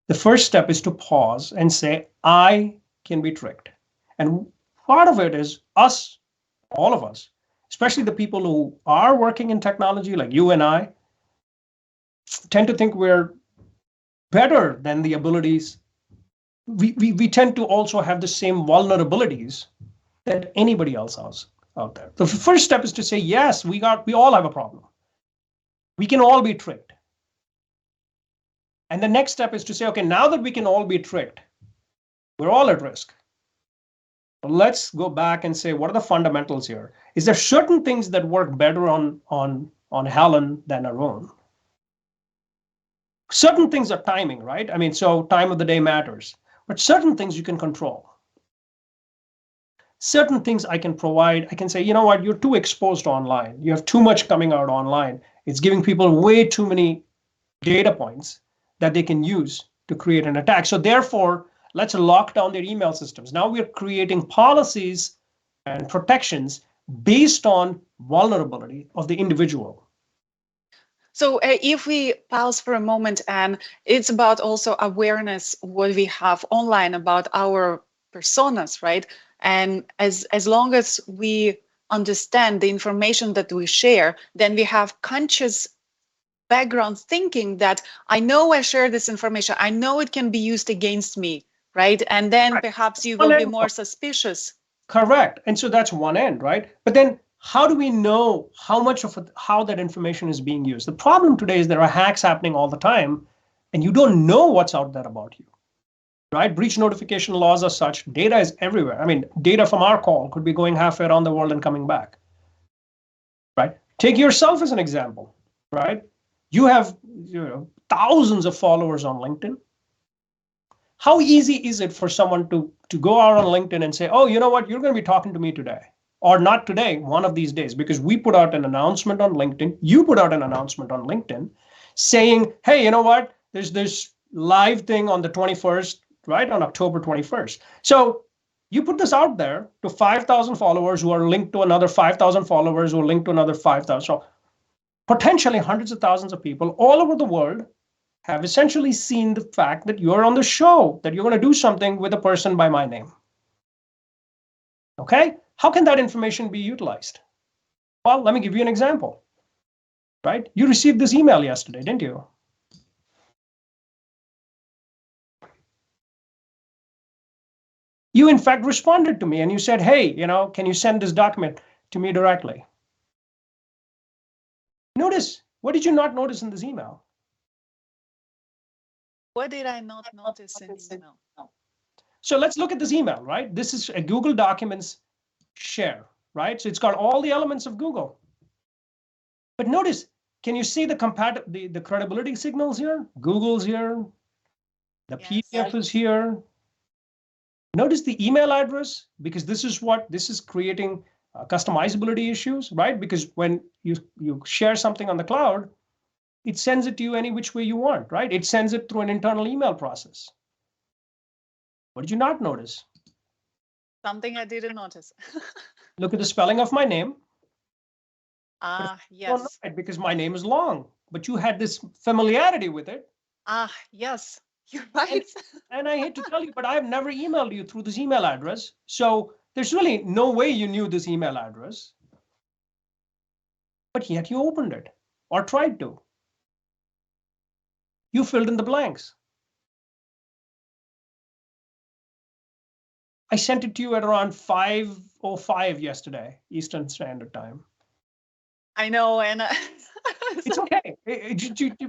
The first step is to pause and say, I can be tricked. And part of it is us, all of us, especially the people who are working in technology, like you and I, tend to think we're better than the abilities. We tend to also have the same vulnerabilities that anybody else out there. The first step is to say, yes, we all have a problem. We can all be tricked. And the next step is to say, okay, now that we can all be tricked, we're all at risk. Let's go back and say, what are the fundamentals here? Is there certain things that work better on Helen than Arun? Certain things are timing, right? So time of the day matters, but certain things you can control. Certain things I can provide. I can say, you know what, you're too exposed online. You have too much coming out online. It's giving people way too many data points that they can use to create an attack. So therefore, let's lock down their email systems. Now we're creating policies and protections based on vulnerability of the individual. So if we pause for a moment, and it's about also awareness, what we have online about our personas, right? And as long as we understand the information that we share, then we have conscious background thinking that I know I share this information, I know it can be used against me, right? And then right. Perhaps you will be more suspicious. Correct. And so that's one end, right? But then how do we know how that information is being used? The problem today is there are hacks happening all the time, and you don't know what's out there about you, right? Breach notification laws are such, data is everywhere. Data from our call could be going halfway around the world and coming back, right? Take yourself as an example, right? You have thousands of followers on LinkedIn. How easy is it for someone to go out on LinkedIn and say, oh, you know what, you're going to be talking to me today, or not today, one of these days, because we put out an announcement on LinkedIn, you put out an announcement on LinkedIn saying, hey, you know what, there's this live thing on the 21st, right, on October 21st. So You put this out there to 5,000 followers who are linked to another 5,000 followers who are linked to another 5,000. So potentially hundreds of thousands of people all over the world have essentially seen the fact that you're on the show, that you're going to do something with a person by my name. Okay? How can that information be utilized? Well, let me give you an example. Right? You received this email yesterday, didn't you? You in fact responded to me and you said, hey, can you send this document to me directly? Notice, what did you not notice in this email? What did I not notice in email? So let's look at this email, right? This is a Google Documents share, right? So it's got all the elements of Google. But notice, can you see the credibility signals here? Google's here. The PDF is here. Notice the email address, because this is creating customizability issues, right? Because when you share something on the cloud, it sends it to you any which way you want, right? It sends it through an internal email process. What did you not notice? Something I didn't notice. Look at the spelling of my name. Yes. Because my name is long, but you had this familiarity with it. Yes, you're right. And I hate to tell you, but I've never emailed you through this email address. So there's really no way you knew this email address. But yet you opened it or tried to. You filled in the blanks. I sent it to you at around 5:05 yesterday, Eastern Standard Time. I know, and it's okay.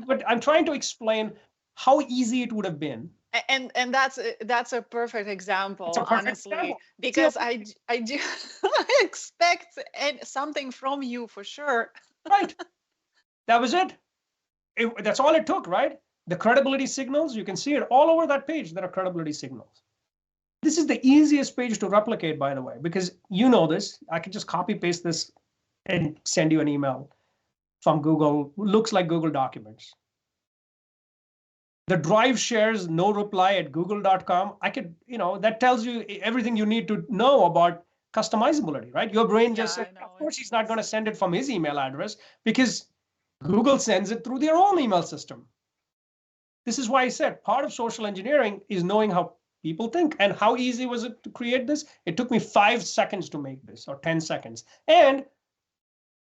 But I'm trying to explain how easy it would have been. And that's a perfect example, honestly, example. Because I do expect something from you for sure. Right. That was it. That's all it took, right? The credibility signals, you can see it all over that page. There are credibility signals. This is the easiest page to replicate, by the way, because you know this. I can just copy paste this and send you an email from Google. Looks like Google Documents. The drive shares no reply at google.com. I could, that tells you everything you need to know about customizability, right? Your brain just said, of course, he's not going to send it from his email address because Google sends it through their own email system. This is why I said part of social engineering is knowing how people think. And how easy was it to create this? It took me 5 seconds to make this, or 10 seconds. And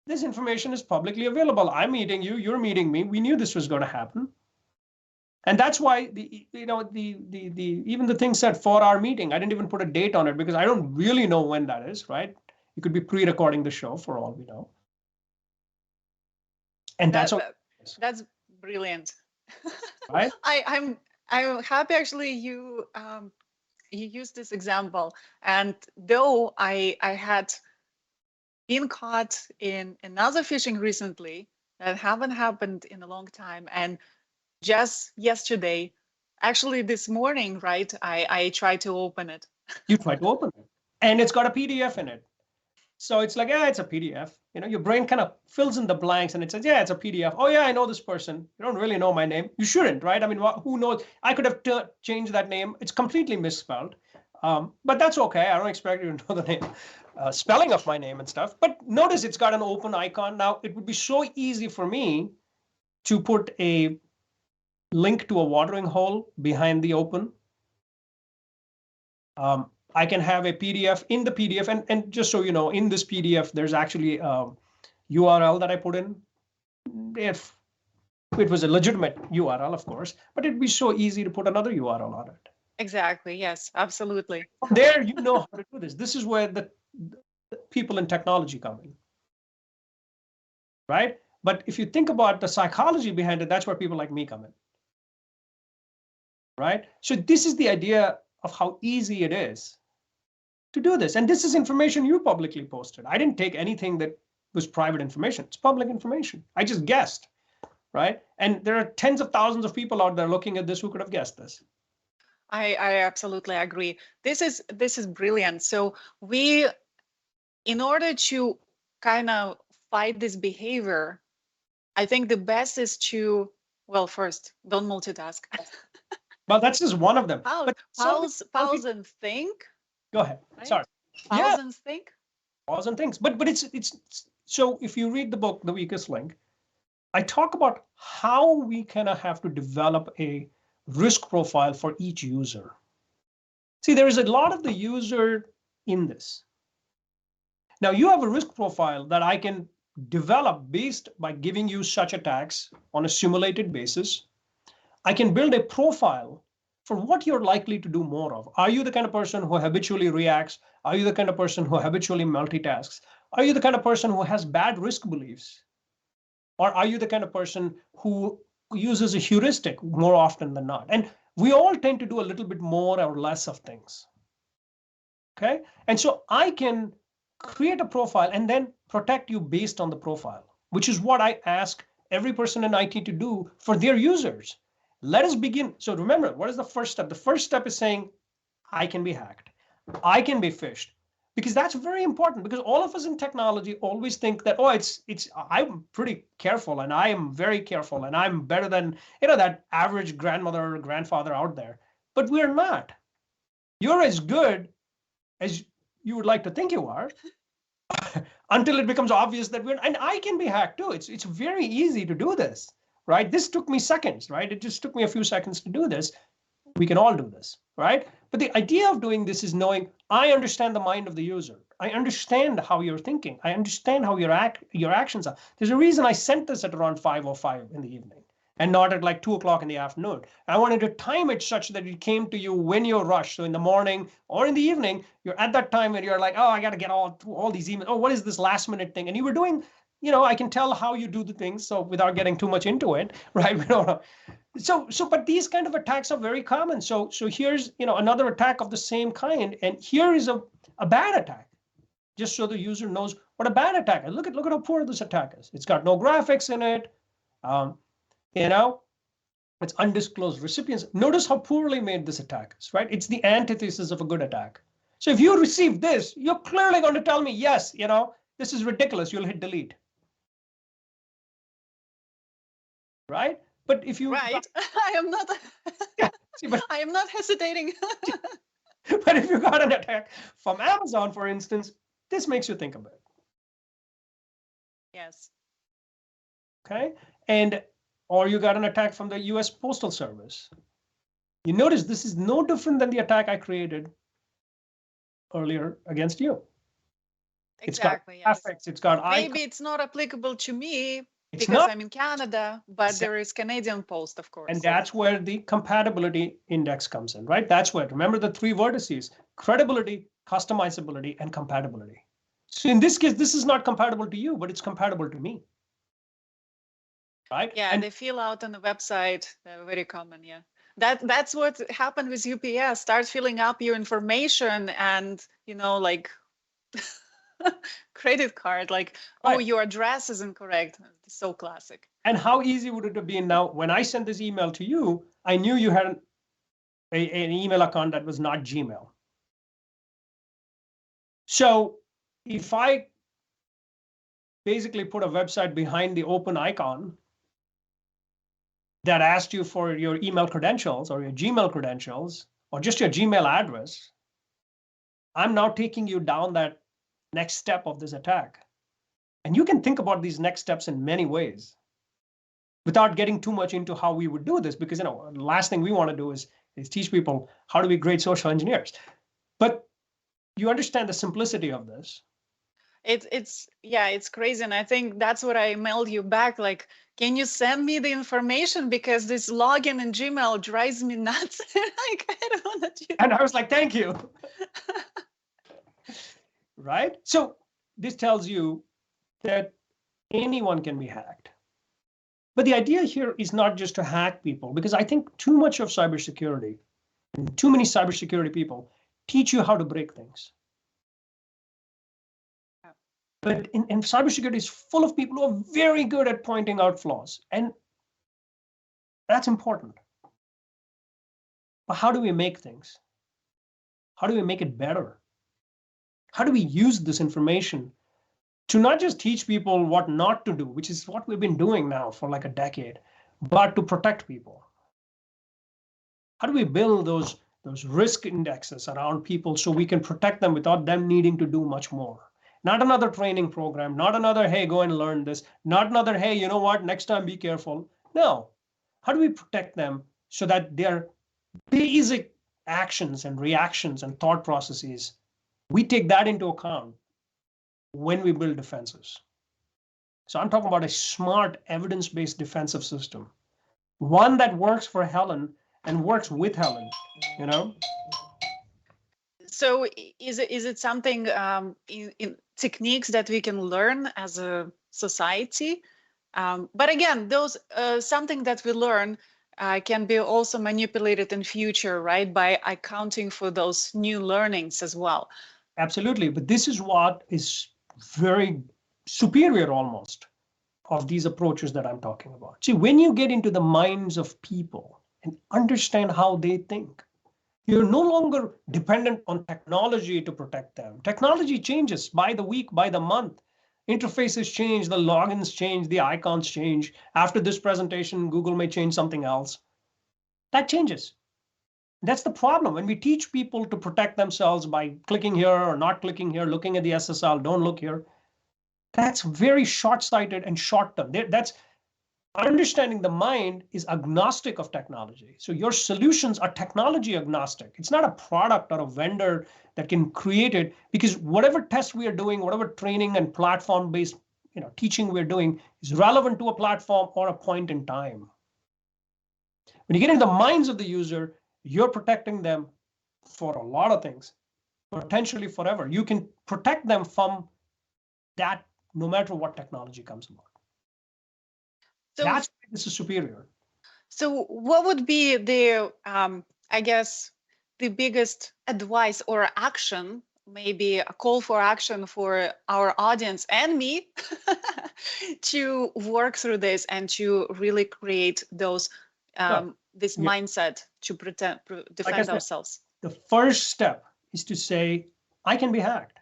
this information is publicly available. I'm meeting you, you're meeting me. We knew this was going to happen. And that's why even the thing said for our meeting, I didn't even put a date on it because I don't really know when that is, right? You could be pre-recording the show for all we know. And that's brilliant. Right? I'm happy actually you used this example. And though I had been caught in another phishing recently that haven't happened in a long time, and just yesterday, actually this morning, right, I tried to open it. You tried to open it, and it's got a PDF in it. So it's like, yeah, it's a PDF. Your brain kind of fills in the blanks and it says, yeah, it's a PDF. Oh yeah, I know this person. You don't really know my name. You shouldn't, right? I mean, who knows? I could have changed that name. It's completely misspelled. But that's okay. I don't expect you to know the name, spelling of my name and stuff. But notice it's got an open icon. Now, it would be so easy for me to put a link to a watering hole behind the open. I can have a PDF in the PDF, and just so you know, in this PDF, there's actually a URL that I put in. If it was a legitimate URL, of course, but it'd be so easy to put another URL on it. Exactly. Yes, absolutely. There, you know how to do this. This is where the people in technology come in, right? But if you think about the psychology behind it, that's where people like me come in, right? So this is the idea of how easy it is to do this. And this is information you publicly posted. I didn't take anything that was private information. It's public information. I just guessed, right? And there are tens of thousands of people out there looking at this who could have guessed this. I absolutely agree. This is brilliant. So in order to kind of fight this behavior, I think the best is to, well, first, don't multitask. Well, that's just one of them. Pause and think. Go ahead. Right? Sorry. Thousands think. Thousand things. But it's so if you read the book, The Weakest Link, I talk about how we kind of have to develop a risk profile for each user. See, there is a lot of the user in this. Now you have a risk profile that I can develop based by giving you such attacks on a simulated basis. I can build a profile for what you're likely to do more of. Are you the kind of person who habitually reacts? Are you the kind of person who habitually multitasks? Are you the kind of person who has bad risk beliefs? Or are you the kind of person who uses a heuristic more often than not? And we all tend to do a little bit more or less of things. Okay. And so I can create a profile and then protect you based on the profile, which is what I ask every person in IT to do for their users. Let us begin. So remember, what is the first step? The first step is saying, I can be hacked. I can be phished. Because that's very important, because all of us in technology always think that, oh, I'm pretty careful and I am very careful and I'm better than, that average grandmother or grandfather out there. But we're not. You're as good as you would like to think you are until it becomes obvious that and I can be hacked too. It's very easy to do this, right? This took me seconds, right? It just took me a few seconds to do this. We can all do this, right? But the idea of doing this is knowing I understand the mind of the user. I understand how you're thinking. I understand how your actions are. There's a reason I sent this at around 5:05 in the evening and not at like 2 o'clock in the afternoon. I wanted to time it such that it came to you when you're rushed. So in the morning or in the evening, you're at that time when you're like, oh, I got to get through all these emails. Oh, what is this last minute thing? And you were doing, I can tell how you do the things. So without getting too much into it, right? We don't know. But these kind of attacks are very common. So here's, another attack of the same kind. And here is a bad attack, just so the user knows what a bad attack is. Look at how poor this attack is. It's got no graphics in it. It's undisclosed recipients. Notice how poorly made this attack is, right? It's the antithesis of a good attack. So if you receive this, you're clearly going to tell me, yes, this is ridiculous. You'll hit delete. Right? But if you I am not I am not hesitating. But if you got an attack from Amazon, for instance, this makes you think a bit. Yes. Okay. Or you got an attack from the US Postal Service. You notice this is no different than the attack I created earlier against you. Exactly. It's got graphics, it's got maybe it's not applicable to me it's because not. I'm in Canada, but there is Canadian Post, of course. And that's where the compatibility index comes in, right? That's where, remember the three vertices: credibility, customizability, and compatibility. So in this case, this is not compatible to you, but it's compatible to me. Right? Yeah, and they fill out on the website. They're very common, yeah. That's what happened with UPS. Start filling up your information and, like credit card, like, right. Oh, your address is incorrect. It's so classic. And how easy would it have been now when I sent this email to you, I knew you had an email account that was not Gmail. So if I basically put a website behind the open icon that asked you for your email credentials or your Gmail credentials or just your Gmail address, I'm now taking you down that next step of this attack. And you can think about these next steps in many ways without getting too much into how we would do this, because the last thing we want to do is teach people how to be great social engineers. But you understand the simplicity of this. It's crazy. And I think that's what I mailed you back. Like, can you send me the information? Because this login in Gmail drives me nuts. Like, I don't want to do. And I was like, thank you. Right? So this tells you that anyone can be hacked. But the idea here is not just to hack people, because I think too much of cybersecurity, too many cybersecurity people teach you how to break things. But in cybersecurity is full of people who are very good at pointing out flaws. And that's important. But how do we make things? How do we make it better? How do we use this information to not just teach people what not to do, which is what we've been doing now for like a decade, but to protect people? How do we build those those risk indexes around people so we can protect them without them needing to do much more. Not another training program, not another, hey, go and learn this, not another, hey, you know what, next time be careful. No. How do we protect them so that their basic actions and reactions and thought processes, we take that into account when we build defenses? So I'm talking about a smart evidence-based defensive system, one that works for Helen and works with Helen, you know? So is it something in techniques that we can learn as a society? But again, those something that we learn can be also manipulated in future, right? By accounting for those new learnings as well. Absolutely. But this is what is very superior almost of these approaches that I'm talking about. See, when you get into the minds of people and understand how they think, you're no longer dependent on technology to protect them. Technology changes by the week, by the month. Interfaces change, the logins change, the icons change. After this presentation, Google may change something else. That changes. That's the problem. When we teach people to protect themselves by clicking here or not clicking here, looking at the SSL, don't look here, that's very short-sighted and short-term. That's understanding the mind is agnostic of technology. So your solutions are technology agnostic. It's not a product or a vendor that can create it, because whatever test we are doing, whatever training and platform-based teaching we're doing is relevant to a platform or a point in time. When you get into the minds of the user, you're protecting them for a lot of things, potentially forever. You can protect them from that no matter what technology comes about. So that's why this is superior. So what would be the, I guess, the biggest advice or action, maybe a call for action for our audience and me to work through this and to really create those this mindset to defend ourselves? The first step is to say, I can be hacked.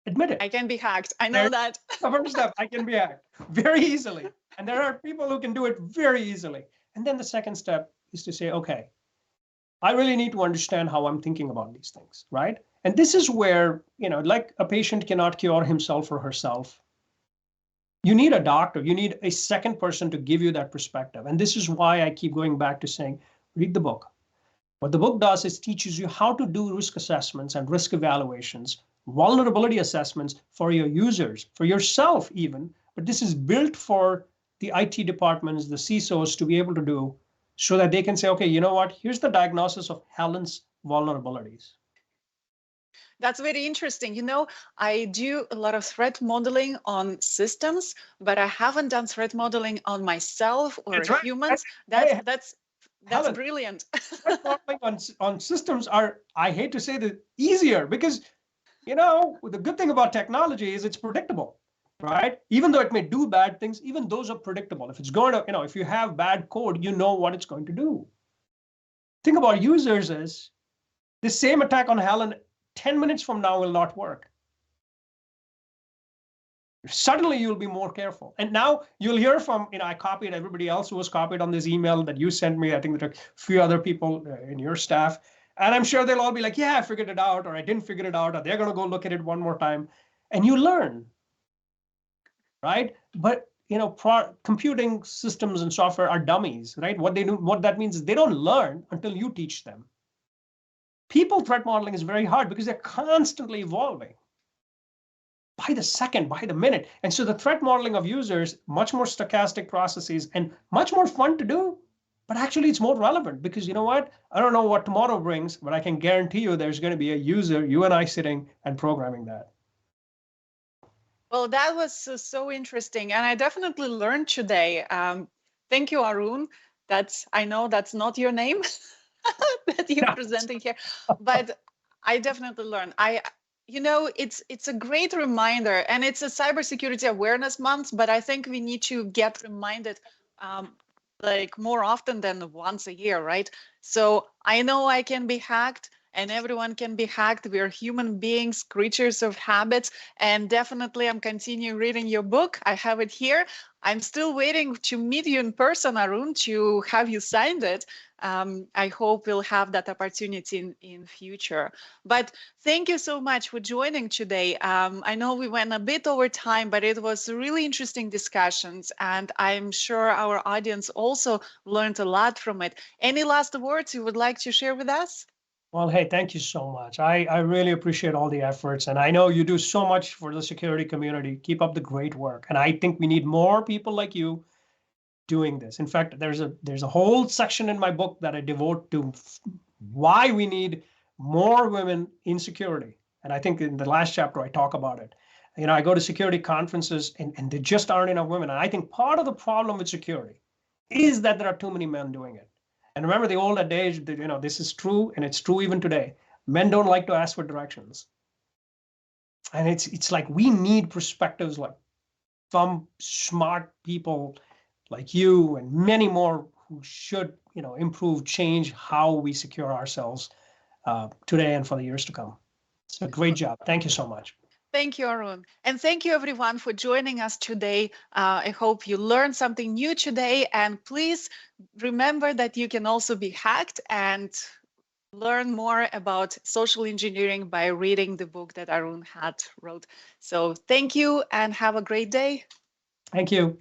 Admit it. I can be hacked. I know that. The first step, I can be hacked very easily. And there are people who can do it very easily. And then the second step is to say, okay, I really need to understand how I'm thinking about these things, right? And this is where, like a patient cannot cure himself or herself. You need a doctor. You need a second person to give you that perspective. And this is why I keep going back to saying, read the book. What the book does is teaches you how to do risk assessments and risk evaluations, vulnerability assessments for your users, for yourself even. But this is built for the IT departments, the CISOs to be able to do, so that they can say, okay, you know what, here's the diagnosis of Helen's vulnerabilities. That's very interesting. I do a lot of threat modeling on systems, but I haven't done threat modeling on myself or humans. That's Helen, brilliant. Threat modeling on systems are, I hate to say that, easier because, the good thing about technology is it's predictable, right? Even though it may do bad things, even those are predictable. If it's going to, if you have bad code, you know what it's going to do. Think about users as the same attack on Helen 10 minutes from now will not work. Suddenly you'll be more careful. And now you'll hear from, I copied everybody else who was copied on this email that you sent me. I think there are a few other people in your staff. And I'm sure they'll all be like, yeah, I figured it out, or I didn't figure it out, or they're going to go look at it one more time. And you learn, right? But, computing systems and software are dummies, right? What that means is they don't learn until you teach them. People threat modeling is very hard because they're constantly evolving by the second, by the minute. And so the threat modeling of users, much more stochastic processes and much more fun to do, but actually it's more relevant because you know what? I don't know what tomorrow brings, but I can guarantee you there's going to be a user, you and I sitting and programming that. Well, that was so interesting. And I definitely learned today. Thank you, Arun. I know that's not your name. That you're presenting here, but I definitely learned. It's a great reminder, and it's a cybersecurity awareness month. But I think we need to get reminded, more often than once a year, right? So I know I can be hacked, and everyone can be hacked. We are human beings, creatures of habits, and definitely I'm continuing reading your book. I have it here. I'm still waiting to meet you in person, Arun, to have you signed it. I hope we'll have that opportunity in future. But thank you so much for joining today. I know we went a bit over time, but it was really interesting discussions, and I'm sure our audience also learned a lot from it. Any last words you would like to share with us? Well, hey, thank you so much. I really appreciate all the efforts. And I know you do so much for the security community. Keep up the great work. And I think we need more people like you doing this. In fact, there's a whole section in my book that I devote to why we need more women in security. And I think in the last chapter I talk about it. You know, I go to security conferences and there just aren't enough women. And I think part of the problem with security is that there are too many men doing it. And remember the old adage that, you know, this is true and it's true even today. Men don't like to ask for directions. And it's like we need perspectives like from smart people like you and many more who should, you know, improve, change how we secure ourselves today and for the years to come. So great job. Thank you so much. Thank you, Arun. And thank you, everyone, for joining us today. I hope you learned something new today. And please remember that you can also be hacked and learn more about social engineering by reading the book that Arun had wrote. So thank you and have a great day. Thank you.